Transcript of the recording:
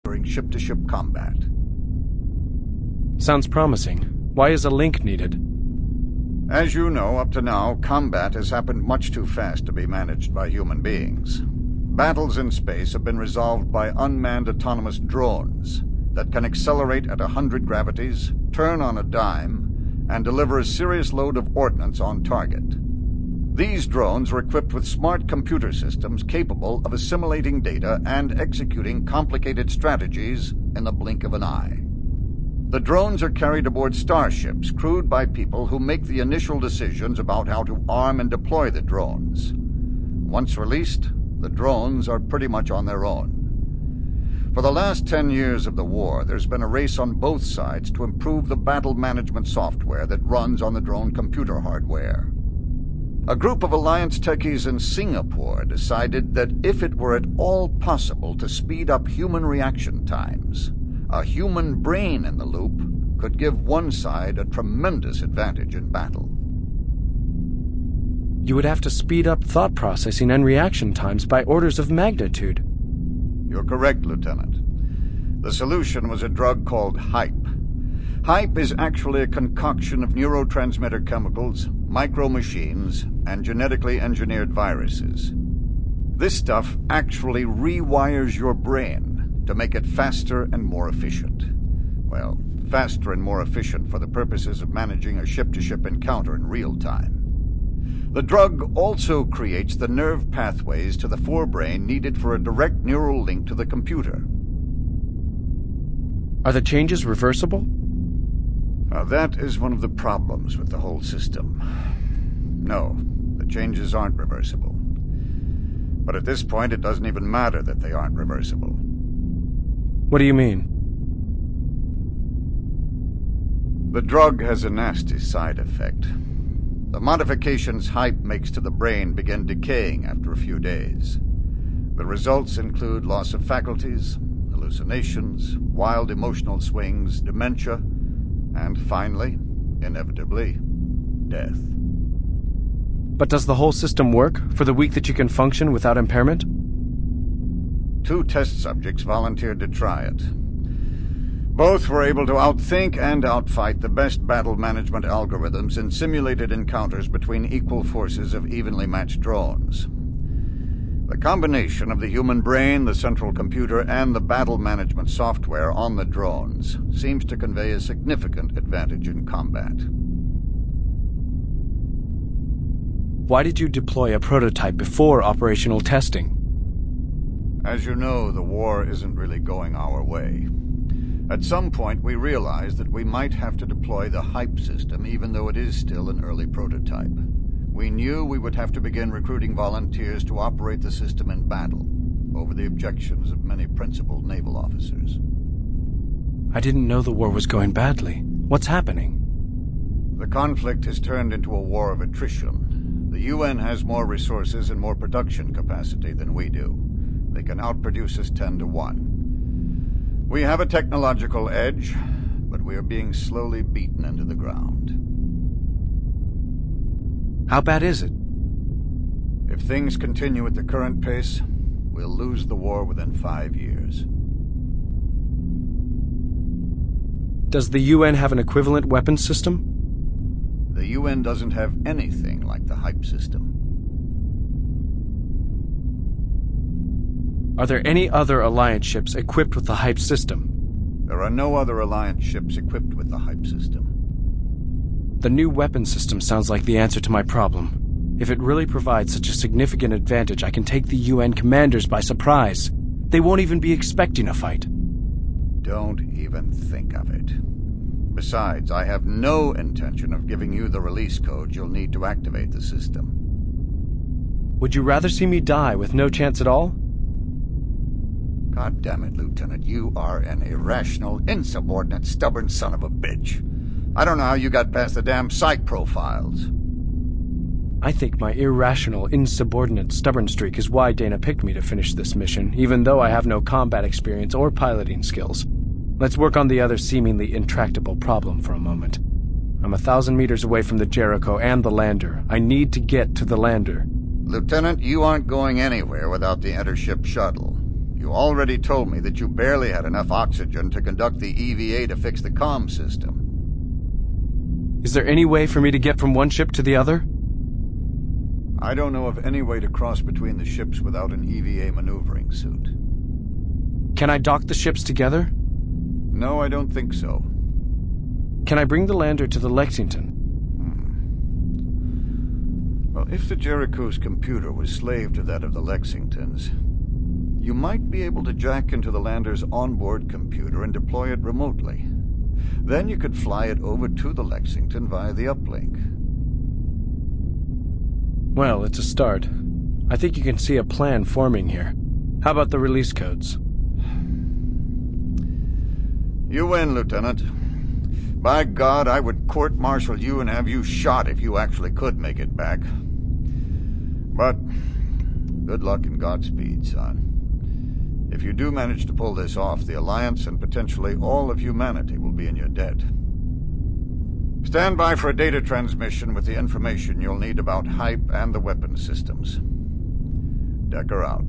during ship-to-ship combat. Sounds promising. Why is a link needed? As you know, up to now, combat has happened much too fast to be managed by human beings. Battles in space have been resolved by unmanned autonomous drones that can accelerate at 100 gravities, turn on a dime, and deliver a serious load of ordnance on target. These drones are equipped with smart computer systems capable of assimilating data and executing complicated strategies in the blink of an eye. The drones are carried aboard starships crewed by people who make the initial decisions about how to arm and deploy the drones. Once released, the drones are pretty much on their own. For the last 10 years of the war, there's been a race on both sides to improve the battle management software that runs on the drone computer hardware. A group of Alliance techies in Singapore decided that if it were at all possible to speed up human reaction times, a human brain in the loop could give one side a tremendous advantage in battle. You would have to speed up thought processing and reaction times by orders of magnitude. You're correct, Lieutenant. The solution was a drug called HYPE. HYPE is actually a concoction of neurotransmitter chemicals, micro-machines, and genetically engineered viruses. This stuff actually rewires your brain to make it faster and more efficient. Well, faster and more efficient for the purposes of managing a ship-to-ship encounter in real time. The drug also creates the nerve pathways to the forebrain needed for a direct neural link to the computer. Are the changes reversible? Now, that is one of the problems with the whole system. No, the changes aren't reversible. But at this point, it doesn't even matter that they aren't reversible. What do you mean? The drug has a nasty side effect. The modifications HYPE makes to the brain begin decaying after a few days. The results include loss of faculties, hallucinations, wild emotional swings, dementia, and finally, inevitably, death. But does the whole system work for the week that you can function without impairment? 2 test subjects volunteered to try it. Both were able to outthink and outfight the best battle management algorithms in simulated encounters between equal forces of evenly matched drones. The combination of the human brain, the central computer, and the battle management software on the drones seems to convey a significant advantage in combat. Why did you deploy a prototype before operational testing? As you know, the war isn't really going our way. At some point, we realized that we might have to deploy the HYPE system, even though it is still an early prototype. We knew we would have to begin recruiting volunteers to operate the system in battle, over the objections of many principal naval officers. I didn't know the war was going badly. What's happening? The conflict has turned into a war of attrition. The UN has more resources and more production capacity than we do. They can outproduce us 10 to 1. We have a technological edge, but we are being slowly beaten into the ground. How bad is it? If things continue at the current pace, we'll lose the war within 5 years. Does the UN have an equivalent weapons system? The UN doesn't have anything like the HYPE system. Are there any other Alliance ships equipped with the HYPE system? There are no other Alliance ships equipped with the HYPE system. The new weapon system sounds like the answer to my problem. If it really provides such a significant advantage, I can take the UN commanders by surprise. They won't even be expecting a fight. Don't even think of it. Besides, I have no intention of giving you the release code you'll need to activate the system. Would you rather see me die with no chance at all? God damn it, Lieutenant, you are an irrational, insubordinate, stubborn son of a bitch. I don't know how you got past the damn psych profiles. I think my irrational, insubordinate, stubborn streak is why Dana picked me to finish this mission, even though I have no combat experience or piloting skills. Let's work on the other seemingly intractable problem for a moment. I'm 1,000 meters away from the Jericho and the lander. I need to get to the lander. Lieutenant, you aren't going anywhere without the intership shuttle. You already told me that you barely had enough oxygen to conduct the EVA to fix the comm system. Is there any way for me to get from one ship to the other? I don't know of any way to cross between the ships without an EVA maneuvering suit. Can I dock the ships together? No, I don't think so. Can I bring the lander to the Lexington? Well, if the Jericho's computer was slave to that of the Lexington's, you might be able to jack into the lander's onboard computer and deploy it remotely. Then you could fly it over to the Lexington via the uplink. Well, it's a start. I think you can see a plan forming here. How about the release codes? You win, Lieutenant. By God, I would court-martial you and have you shot if you actually could make it back. But good luck and Godspeed, son. If you do manage to pull this off, the Alliance and potentially all of humanity will be in your debt. Stand by for a data transmission with the information you'll need about Hype and the weapon systems. Decker out.